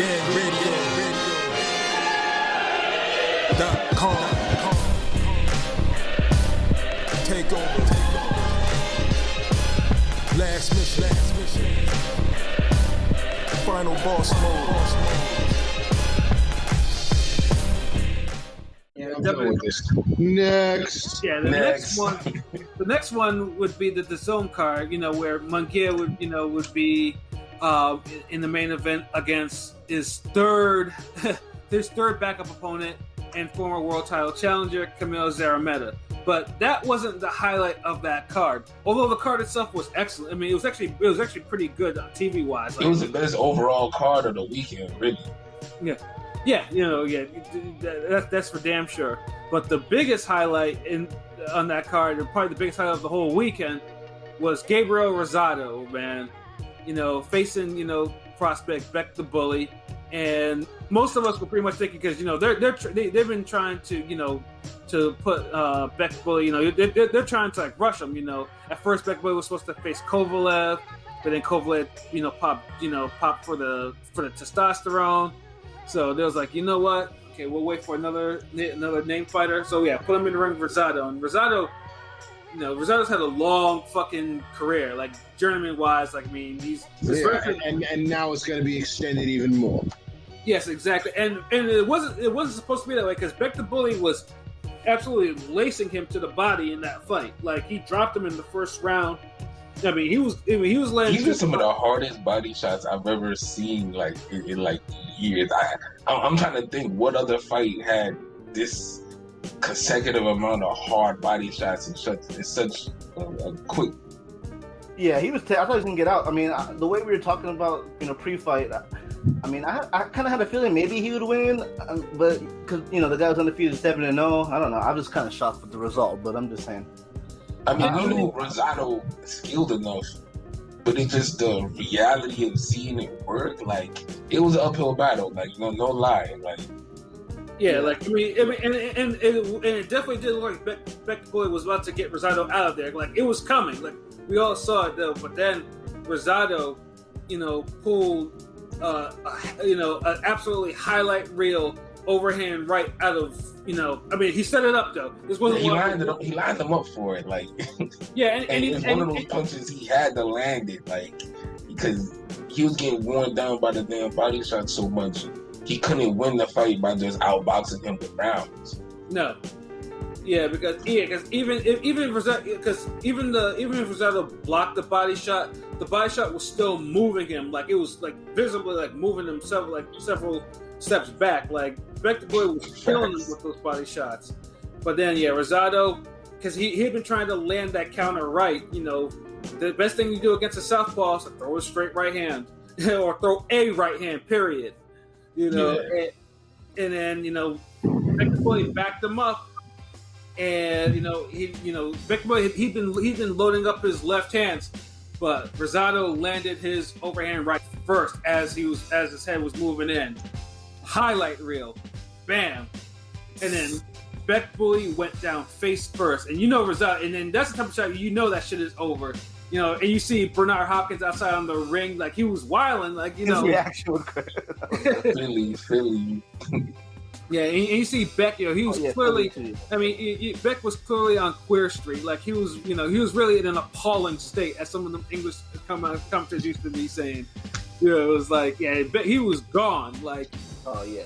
GangRadio.com. Take over. Last mission. Final boss mode. Yeah, Next. Yeah, the next one would be the zone card, where Munguia would be in the main event against his third backup opponent and former world title challenger Kamil Szeremeta. But that wasn't the highlight of that card. Although the card itself was excellent. I mean, it was actually pretty good TV wise. It was the best overall card of the weekend, really. Yeah, that's for damn sure. But the biggest highlight on that card, and probably the biggest highlight of the whole weekend, was Gabriel Rosado, man. Facing prospect Beck the Bully, and most of us were pretty much thinking because they've been trying to put Beck the Bully, they're trying to rush him. At first Beck the Bully was supposed to face Kovalev, but then Kovalev popped for the testosterone. So there was like, you know what? Okay, we'll wait for another name fighter. So yeah, put him in the ring with Rosado. And Rosado's had a long fucking career, like journeyman wise. Like, I mean, and now it's going to be extended even more. Yes, exactly. And it wasn't supposed to be that way because Beck the Bully was absolutely lacing him to the body in that fight. Like, he dropped him in the first round. I mean, he was laying. These are some of the hardest body shots I've ever seen, like in like years. I'm trying to think what other fight had this consecutive amount of hard body shots in such a quick. Yeah, he was. I thought he was gonna get out. I mean, the way we were talking about, pre-fight. I mean, I kind of had a feeling maybe he would win, but because the guy was undefeated 7-0. I don't know. I'm just kind of shocked with the result, but I'm just saying. I mean, we knew Rosado skilled enough, but it's just the reality of seeing it work. Like, it was an uphill battle. Like, no lie. Like, yeah, like and it definitely did look like Beck the Bully was about to get Rosado out of there. Like, it was coming. Like, we all saw it though. But then Rosado, pulled an absolutely highlight reel overhand right out of. I mean, he set it up though. This wasn't. He lined them up for it, like. Yeah, and it's one of those punches he had to land it, like, because he was getting worn down by the damn body shot so much, he couldn't win the fight by just outboxing him with rounds. No. Yeah, because even if Rosado blocked the body shot was still moving him, like it was like visibly like moving him several steps back. Like, Beck the Bully was killing him with those body shots. But then, yeah, Rosado, because he had been trying to land that counter right. The best thing you do against a southpaw is to throw a straight right hand or throw a right hand, period. And then, Beck the Bully backed him up. And, Beck the Bully, he'd been loading up his left hands. But Rosado landed his overhand right first as his head was moving in. Highlight reel, bam, and then Beck Bully went down face first, and Rosado, and then that's the type of shot that shit is over, and you see Bernard Hopkins outside on the ring, like he was wilding, like his reaction was good. Philly. Yeah, and you see Beck, he was clearly. I mean, Beck was clearly on Queer Street, like he was really in an appalling state, as some of them English commentators used to be saying. It was like, he was gone, like. Oh yeah.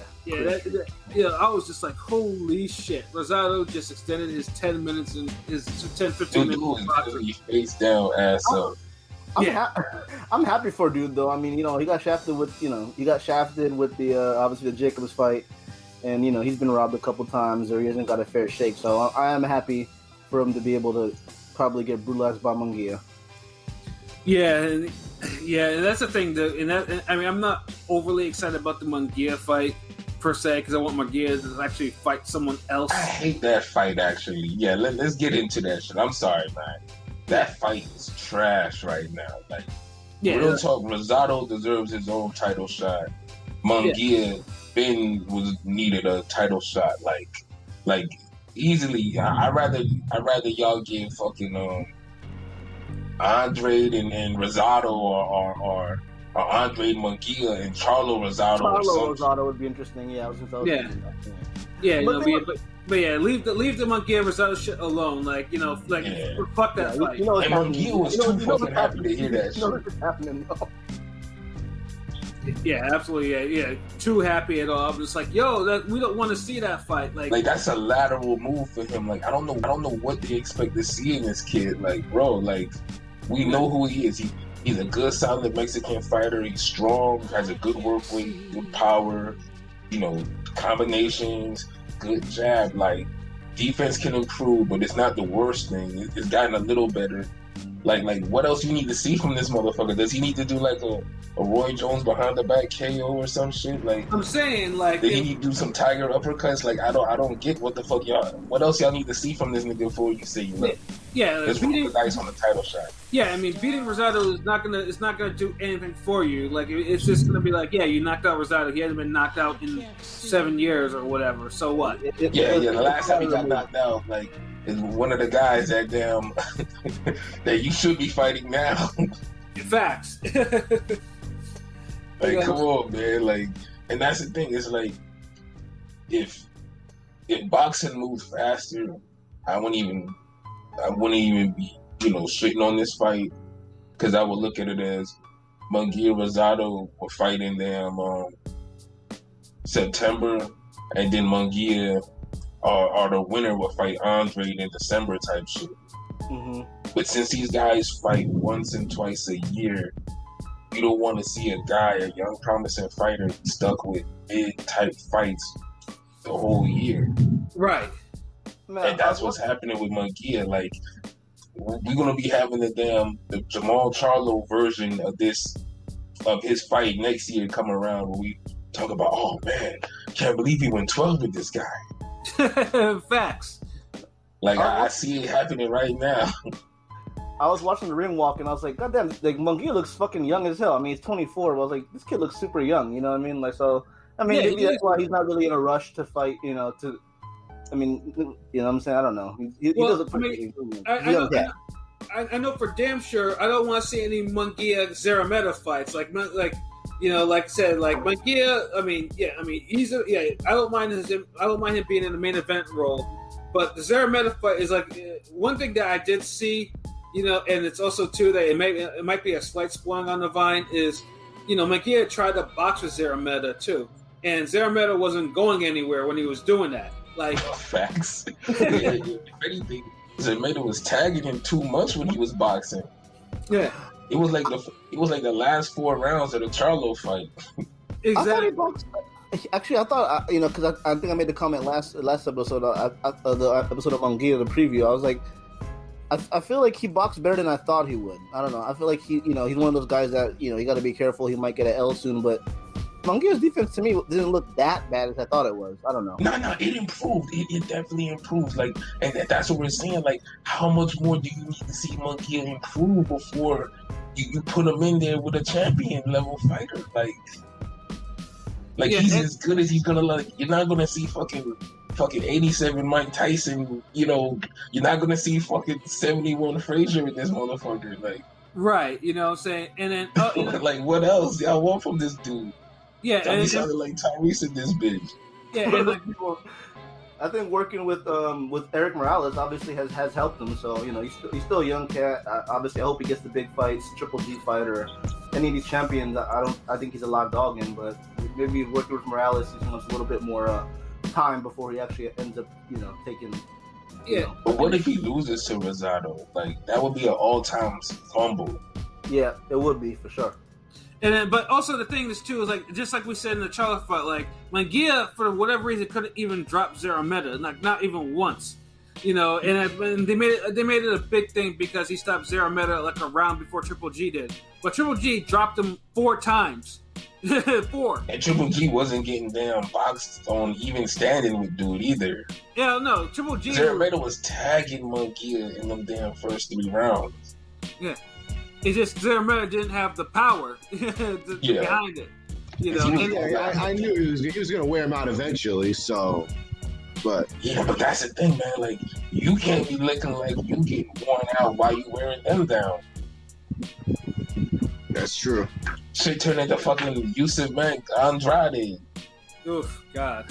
Yeah, I was just like, holy shit. Rosado just extended his 10 minutes and his 10-15 minutes. He face down, ass up. I'm happy for dude though. I mean, he got shafted with the obviously the Jacobs fight, and he's been robbed a couple times, or he hasn't got a fair shake. So I am happy for him to be able to probably get brutalized by Munguia. Yeah, and that's the thing. I'm not overly excited about the Munguia fight per se because I want Munguia to actually fight someone else. I hate that fight, actually. Yeah, let's get into that shit. I'm sorry, man. That fight is trash right now. Like, real talk. Rosado deserves his own title shot. Munguia needed a title shot. Like easily. I rather y'all give fucking Andre and Rosado or Andre Munguia and Charlo Rosado. Charlo Rosado would be interesting. Yeah, I was just thinking that. Yeah, But leave the Munguia Rosado shit alone. Like, fuck that fight. And Munguia was too fucking happy to hear that shit. What's happening? No. Yeah, absolutely. Yeah, too happy at all. I'm just like, yo, we don't want to see that fight. Like that's a lateral move for him. Like I don't know what they expect to see in this kid. Like, bro, like we know who he is. He's a good, solid Mexican fighter. He's strong, has a good work rate, good power. Combinations, good jab. Like defense can improve, but it's not the worst thing. It's gotten a little better. Like what else you need to see from this motherfucker? Does he need to do like a Roy Jones behind the back KO or some shit? Like I'm saying, like did he need to do some tiger uppercuts? Like I don't get what the fuck y'all. What else y'all need to see from this nigga before you say you love? Yeah, let's roll the dice on the title shot. Yeah, I mean beating Rosado is not gonna do anything for you. Like it's just gonna be like, yeah, you knocked out Rosado. He hasn't been knocked out in 7 years or whatever. So what? Yeah. The last time he got knocked out, like. Is one of the guys that that you should be fighting now. Facts. Like, come on, man. Like, and that's the thing. It's like, if boxing moved faster, I wouldn't even be, shitting on this fight, because I would look at it as Munguia Rosado were fighting them September, and then Munguia. Or the winner will fight Andre in December type shit. Mm-hmm. But since these guys fight once and twice a year, you don't want to see a young promising fighter, stuck with big type fights the whole year. Right. Man, and that's what's happening with Munguia. Like, we're gonna be having the Jamal Charlo version of his fight next year come around, where we talk about, oh man, can't believe he went 12 with this guy. Facts. Like I see it happening right now. I was watching the ring walk and I was like, goddamn, like Munguia looks fucking young as hell. I mean, he's 24, but I was like, this kid looks super young. You know what I mean? Like, so maybe that's why he's not really in a rush to fight. You know what I'm saying? I don't know. He does look pretty. I know for damn sure. I don't want to see any Munguia Szeremeta fights. Like I said, like Munguia. He's I don't mind him being in the main event role, but the Szeremeta fight is like one thing that I did see, and it's also too that it might be a slight spoiling on the vine is, Munguia tried to box with Szeremeta too, and Szeremeta wasn't going anywhere when he was doing that. Like facts. If anything, Szeremeta was tagging him too much when he was boxing. Yeah. It was like the last 4 rounds of the Charlo fight. Exactly. I thought because I think I made the comment last episode, the episode of Munguia, the preview. I was like, I feel like he boxed better than I thought he would. I don't know. I feel like he's one of those guys that you got to be careful. He might get an L soon, but Munguia's defense to me didn't look that bad as I thought it was. I don't know. No, it improved. It definitely improved. Like, and that's what we're saying. Like, how much more do you need to see Munguia improve before you put him in there with a champion level fighter? He's as good as he's gonna. Like, you're not gonna see fucking 87 Mike Tyson. You're not gonna see fucking 71 Frazier in this motherfucker. Like, right. You know what I'm saying? And then like, what else y'all want from this dude? Yeah, and he sounded like Tyrese in this bitch. Yeah, and like people, I think working with Eric Morales obviously has helped him. So he's still a young cat. Obviously, I hope he gets the big fights, Triple G fight or any of these champions. I think he's a live dog in, but maybe working with Morales, he wants a little bit more time before he actually ends up taking. But what if he loses to Rosado? Like, that would be an all-time fumble. Yeah, it would be for sure. And then, but also the thing is too is like just like we said in the Charlo fight, like Munguia for whatever reason couldn't even drop Szeremeta, like not even once, And they made it a big thing because he stopped Szeremeta like a round before Triple G did, but Triple G dropped him 4 times. 4. And Triple G wasn't getting damn boxed on even standing with dude either. Yeah, no, Triple G. Szeremeta was tagging Munguia in them damn first 3 rounds. Yeah. It's just Szeremeta didn't have the power behind it. I knew he was going to wear him out eventually. So, but that's the thing, man. Like, you can't be looking like you getting worn out while you wearing them down. That's true. Shit turned into fucking Yusuf Bank Andrade. Oof, God.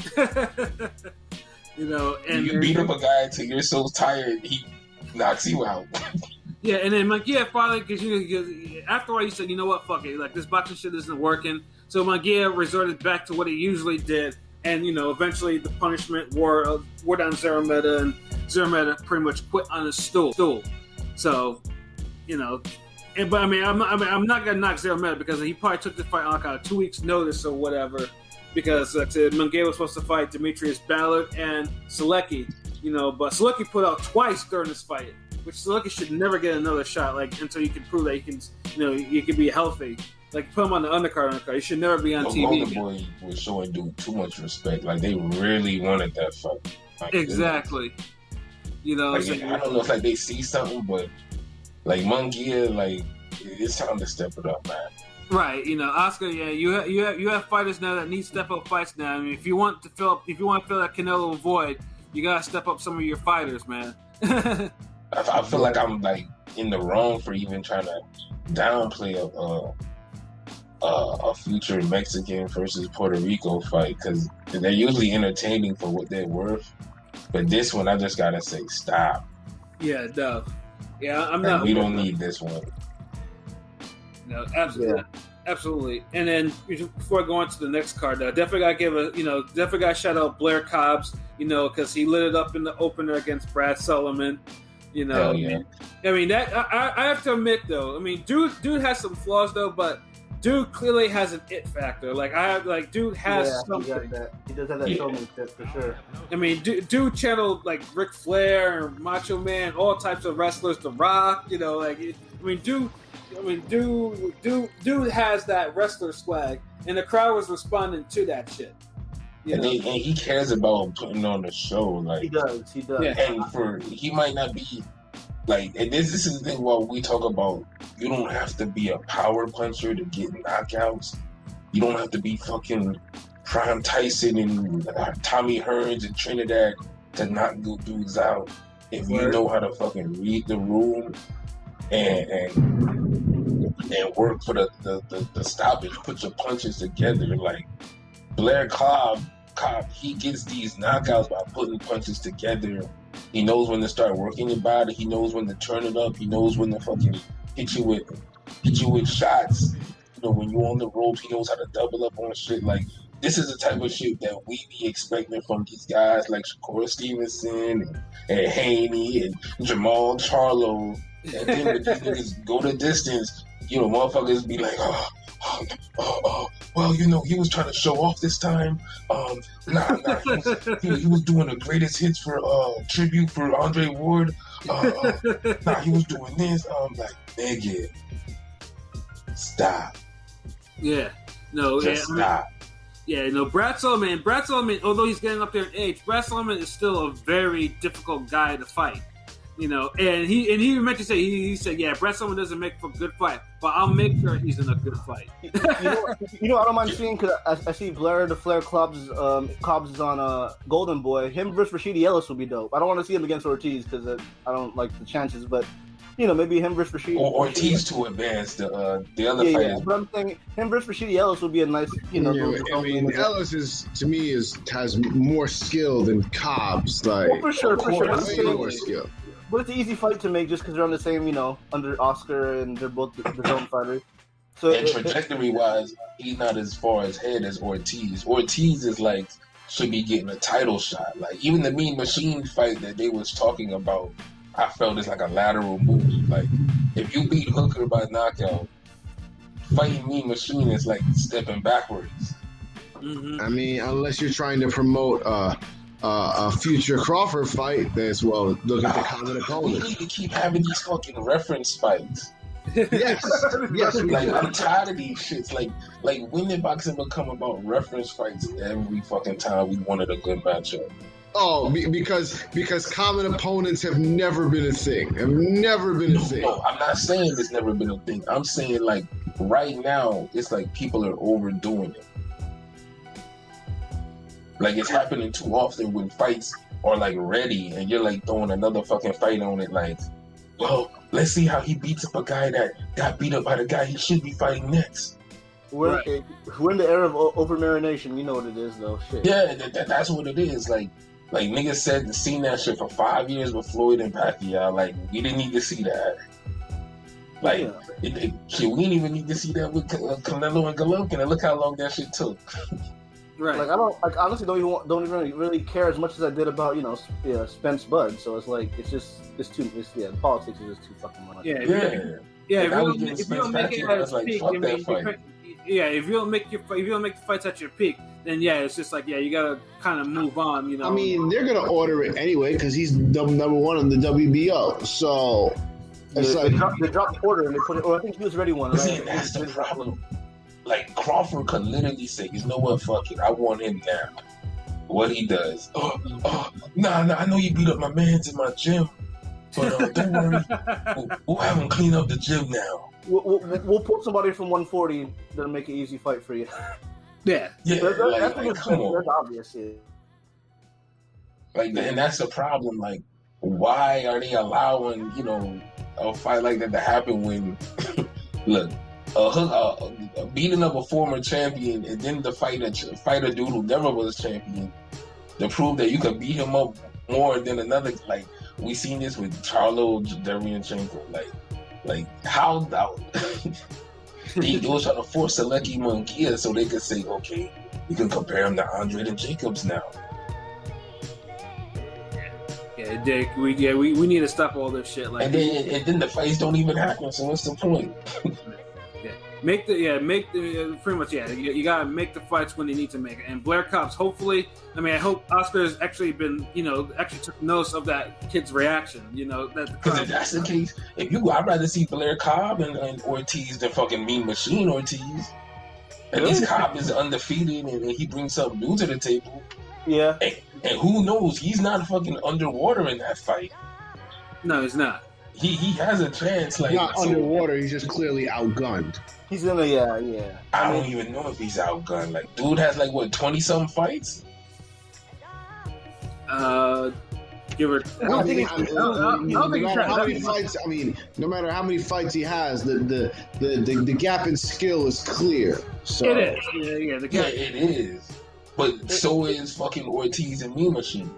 You know, and You beat up a guy till you're so tired he knocks you out. Yeah, and then Munguia finally, because after a while, he said, you know what, fuck it, like this boxing shit isn't working. So Munguia resorted back to what he usually did, and eventually the punishment wore down Szeremeta, and Szeremeta pretty much quit on his stool. So, but I mean, I'm not gonna knock Szeremeta because he probably took the fight on kind of 2 weeks' notice or whatever, because like I said, Munguia was supposed to fight Demetrius Ballard and Selecki, but Selecki put out twice during this fight, which Selecki should never get another shot, like until you can prove that you can be healthy. Like put him on the undercard. He should never be on TV. Golden Boy was showing dude too much respect. Like they really wanted that fight. Like, exactly. I don't know if like they see something, but like Munguia, like it's time to step it up, man. Right, Oscar. Yeah, you have fighters now that need step up fights now. I mean, if you want to fill that Canelo void, you gotta step up some of your fighters, man. I feel like I'm like in the wrong for even trying to downplay a future Mexican versus Puerto Rico fight because they're usually entertaining for what they're worth. But this one, I just gotta say, stop. Yeah, no. Yeah, I'm like, not. We don't need this one. No, absolutely, absolutely. And then before I go on to the next card, definitely gotta shout out Blair Cobbs, because he lit it up in the opener against Brad Sullivan. Hell yeah. I mean that I have to admit though. I mean, dude has some flaws though, but dude clearly has an it factor. Dude has something. He does have that showmanship for sure. I mean, dude channeled like Ric Flair and Macho Man, all types of wrestlers, The Rock. Dude has that wrestler swag, and the crowd was responding to that shit. And he cares about putting on the show. Like he does. Yeah. And he might not be like. And this is the thing. While we talk about, you don't have to be a power puncher to get knockouts. You don't have to be fucking Prime Tyson and Tommy Hearns and Trinidad to knock dudes out. If you know how to fucking read the room and work for the stoppage, put your punches together. Like Blair Cobb, he gets these knockouts by putting punches together. He knows when to start working your body. He knows when to turn it up. He knows when to fucking hit you with shots. When you're on the ropes, he knows how to double up on shit. Like this is the type of shit that we be expecting from these guys like Shakur Stevenson and Haney and Jamal Charlo. And then when these niggas go the distance, motherfuckers be like, well, he was trying to show off this time. He was doing the greatest hits for tribute for Andre Ward. He was doing this. Like, nigga, stop. Yeah, no, stop. Brad Sullivan, although he's getting up there in age, Brad Sullivan is still a very difficult guy to fight. And he meant to say he said, yeah, Brad Sullivan doesn't make for a good fight, but I'll make sure he's in a good fight. I don't mind seeing because I see Blair the Flair Cobbs is on Golden Boy. Him versus Rashidi Ellis will be dope. I don't want to see him against Ortiz because I don't like the chances, but maybe him versus Rashidi. Or Ortiz to advance the other fight. Yeah, but I'm saying him versus Rashidi Ellis would be a nice, Ellis has more skill than Cobbs. Like for sure. More skill. But it's an easy fight to make just because they're on the same, under Oscar and they're both the zone fighters. So trajectory-wise, he's not as far ahead as Ortiz. Ortiz is like should be getting a title shot. Like even the Mean Machine fight that they was talking about, I felt it's like a lateral move. Like if you beat Hooker by knockout, fighting Mean Machine is like stepping backwards. Mm-hmm. I mean, unless you're trying to promote a future Crawford fight, then look at the common opponent. We need to keep having these fucking reference fights. Yes. Like I'm tired of these shits. Like when did boxing become about reference fights every fucking time we wanted a good matchup? Oh, because common opponents have never been a thing. No, I'm not saying it's never been a thing. I'm saying like right now, it's like people are overdoing it. Like it's happening too often when fights are like ready and you're like throwing another fucking fight on it. Like, well, Let's see how he beats up a guy that got beat up by the guy he should be fighting next. We're in the era of over marination. You know what it is, though. Shit. Yeah, that's what it is. Like niggas said, seen that shit for 5 years with Floyd and Pacquiao. Like, we didn't need to see that. Like, shit, we didn't even need to see that with Canelo and Golovkin, and look how long that shit took. Right. Like, I honestly don't even really care as much as I did about Spence Bud. So it's like the politics is just too fucking much. Yeah. If If you don't make it at its peak, if you don't make the fights at your peak, then it's just like you gotta kind of move on. You know. I mean, they're gonna order it anyway because he's number one in the WBO. So it's they dropped the order and they put it. Or I think he was ready one. Right? See, that's the problem. Like, Crawford could literally say, "You know what? Fuck it, I want him now." What he does? Nah, I know you beat up my mans in my gym. But don't worry, we'll have him clean up the gym now. We'll put somebody from 140 that'll make an easy fight for you. Yeah. Come on. That's obvious. Yeah. Like, and that's the problem. Like, why are they allowing a fight like that to happen when look, beating up a former champion and then to fight a dude who never was champion to prove that you could beat him up more than another, like. We seen this with Charlo Derevyanchenko. Like how they was trying to force Jaime Munguia so they could say, okay, you can compare him to Andre and Jacobs now. Yeah, Dick. We need to stop all this shit. Like, and then the fights don't even happen. So what's the point? You gotta make the fights when they need to make it. And Blair Cobbs, hopefully, I hope Oscar's actually been, actually took notice of that kid's reaction. Because if that's the case, I'd rather see Blair Cobb and Ortiz than fucking Mean Machine Ortiz. At least Cobb is undefeated and he brings something new to the table. Yeah. And who knows? He's not fucking underwater in that fight. No, he's not. He has a chance. Like, not underwater. He's just clearly outgunned. He's gonna, I don't even know if he's outgunned. Like, dude has 20-some fights. Give her. No matter how many fights. I mean, no matter how many fights he has, the gap in skill is clear. So it is. Yeah. The gap. Yeah, it is. But so is fucking Ortiz and Mean Machine.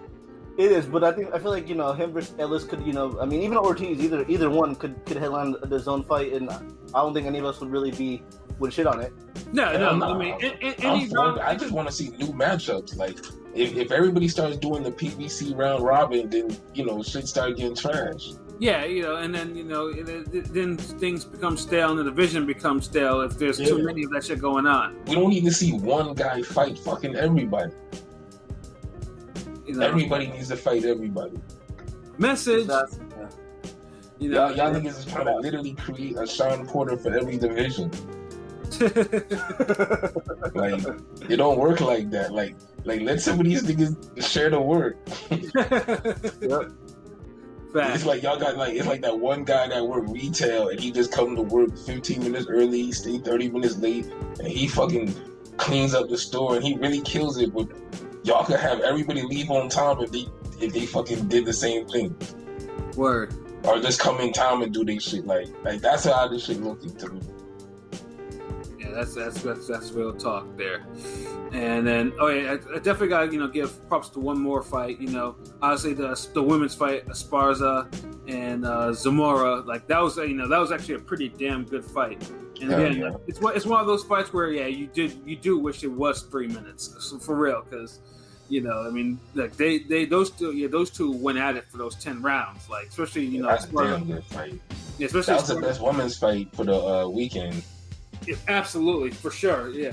It is, but I feel like him versus Ellis could even Ortiz either one could headline his own fight, and I don't think any of us would shit on it. No. I just want to see new matchups. Like if everybody starts doing the PBC round robin, then shit start getting trashed. Yeah, and then then things become stale, and the division becomes stale if there's too many of that shit going on. We don't need to see one guy fight fucking everybody. Everybody needs to fight everybody. Message. Y'all niggas is trying to literally create a Sean Porter for every division. Like, it don't work like that. Like let some of these niggas share the work. Yep. Fact. It's like y'all got it's like that one guy that worked retail and he just come to work 15 minutes early, stay 30 minutes late, and he fucking cleans up the store and he really kills it. But y'all could have everybody leave on time if they fucking did the same thing. Word. Or just come in time and do their shit. Like that's how this shit looking to me. Yeah, that's real talk there. And then I definitely gotta give props to one more fight. Obviously the women's fight, Esparza and Zamora. Like that was actually a pretty damn good fight. And again, it's one of those fights where you do wish it was 3 minutes for real, because like those two went at it for those 10 rounds. Like especially that's a damn good fight. Yeah, especially that was the best women's fight for the weekend. Yeah, absolutely, for sure. Yeah,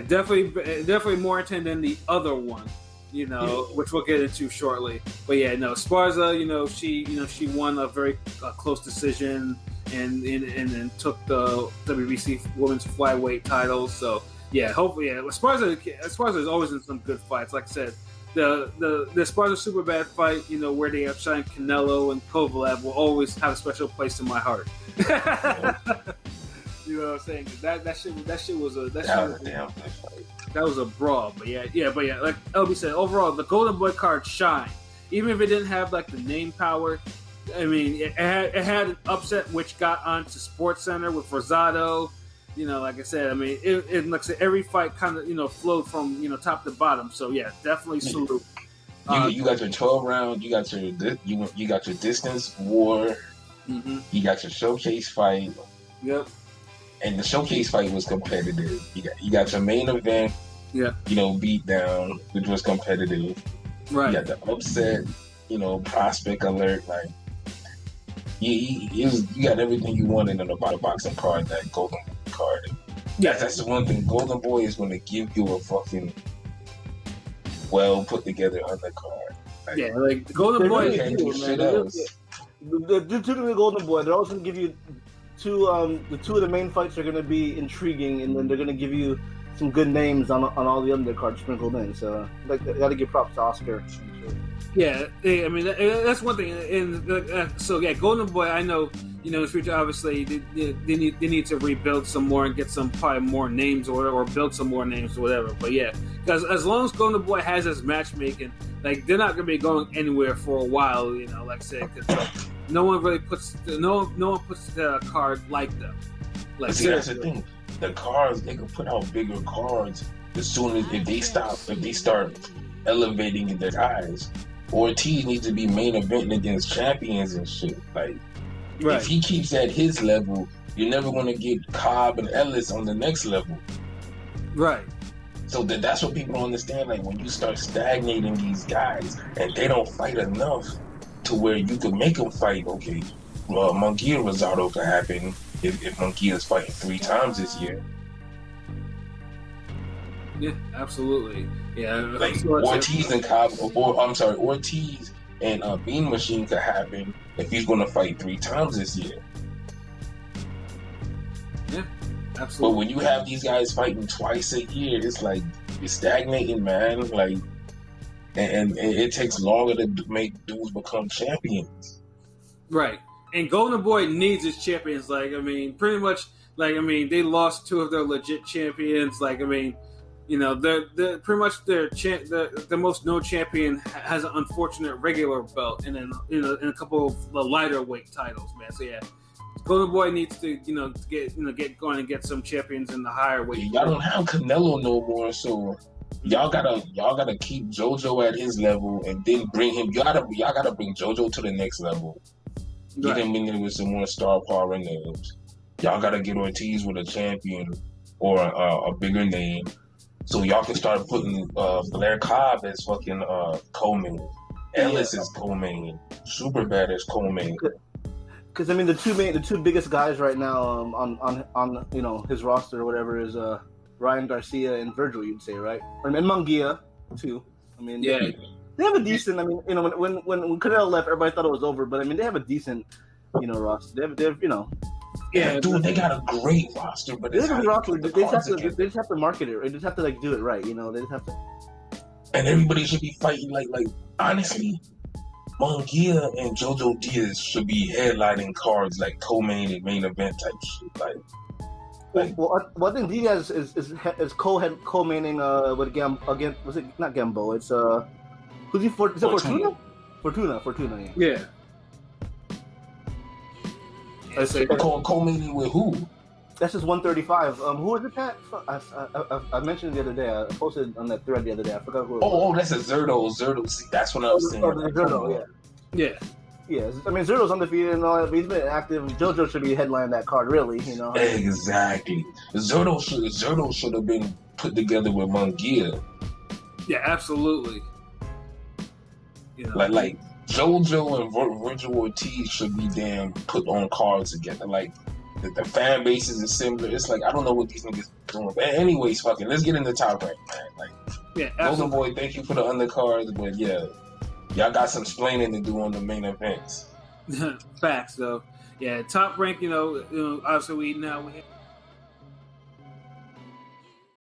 definitely more intense than the other one. Which we'll get into shortly. But Esparza, she won a very close decision and then took the WBC Women's Flyweight title. So hopefully, Esparza is always in some good fights. Like I said, the Esparza super bad fight, where they outshined Canelo and Kovalev, will always have a special place in my heart. You know what I'm saying? That shit was a damn good fight. That was a brawl, but like LB said, overall the Golden Boy card shined. Even if it didn't have like the name power, I mean, it had an upset which got onto Sports Center with Rosado. You know, like I said, I mean, it like I said, every fight kind of flowed from top to bottom. So yeah, definitely salute. You got your 12 round. You got your distance war. Mm-hmm. You got your showcase fight. Yep. And the showcase fight was competitive. You got your main event. Yeah. Beat down, which was competitive. Right. You got the upset. Prospect alert. Like you got everything you wanted in a boxing card. That Golden card. Yeah, that's the one thing. Golden Boy is going to give you a fucking well put together undercard. Like the Golden Boy can't do shit else. The two of the Golden Boy, they're also going to give you the two of the main fights are going to be intriguing, and then they're going to give you some good names on all the undercards sprinkled in. So I got to give props to Oscar. Yeah, I mean that's one thing. And so yeah, Golden Boy. I know in the future, obviously they need to rebuild some more and get some probably more names or build some more names or whatever. But yeah, because as long as Golden Boy has his matchmaking, like they're not gonna be going anywhere for a while. Like I said, because no one really puts the card like them. Like see, that's the thing. The cards, they can put out bigger cards as soon as if they start elevating their guys. Ortiz needs to be main eventing against champions and shit. Like, if he keeps at his level, you're never going to get Cobb and Ellis on the next level. Right. So that's what people don't understand. Like, when you start stagnating these guys and they don't fight enough to where you could make them fight, okay, Munguia Rosado could happen if Munguia is fighting 3 times this year. Yeah, absolutely. Yeah, like Ortiz and Cobb, Ortiz and Bean Machine could happen if he's going to fight 3 times this year. Yeah, absolutely. But when you have these guys fighting twice a year, it's like you're stagnating, man. Like, and it takes longer to make dudes become champions. Right, and Golden Boy needs his champions. Like, I mean, pretty much. Like, I mean, they lost 2 of their legit champions. Like, I mean. They're pretty much the most known champion has an unfortunate regular belt, and then in a couple of the lighter weight titles, man. So yeah, Golden Boy needs to get going and get some champions in the higher weight. Y'all don't have Canelo no more, so y'all gotta keep JoJo at his level, and then bring him. Y'all gotta bring JoJo to the next level. Get him in there with some more star power names. Y'all gotta get Ortiz with a champion or a bigger name. So y'all can start putting Blair Cobb as fucking co-main. Ellis is co-main. Superbad is co-main. Because I mean, the two biggest guys right now on his roster or whatever is Ryan Garcia and Virgil. You'd say, right? And Munguia too. I mean, yeah, they have a decent. I mean, when Canelo left, everybody thought it was over, but I mean, they have a decent roster. They have Yeah, dude, they got a great roster, but it's they just have to market it. They just have to do it right. They just have to. And everybody should be fighting like honestly, Munguia and JoJo Diaz should be headlining cards like co-main and main event type shit. Well, I think Diaz is co-maining with again was it not Gambo? It's who's he for? Is it Fortuna? Fortuna. Yeah. I say co-maining with who? That's just 135. Who was it, Pat? I mentioned it the other day. I posted on that thread the other day. I forgot who it was. Oh, that's a Zerto. See, that's what I was saying. Zerto, yeah. Yeah, I mean, Zerto's undefeated and all that, but he's been active. JoJo should be headlining that card, really, Exactly. Zerto should have been put together with Munguia. Yeah, absolutely. Like JoJo and Virgil Ortiz should be damn put on cards together. Like the fan bases is similar. It's like I don't know what these niggas doing. But anyways, fucking let's get in the top rank, man. Like Golden Boy, thank you for the undercards, but yeah, y'all got some explaining to do on the main events. Facts though. Yeah, top rank, obviously we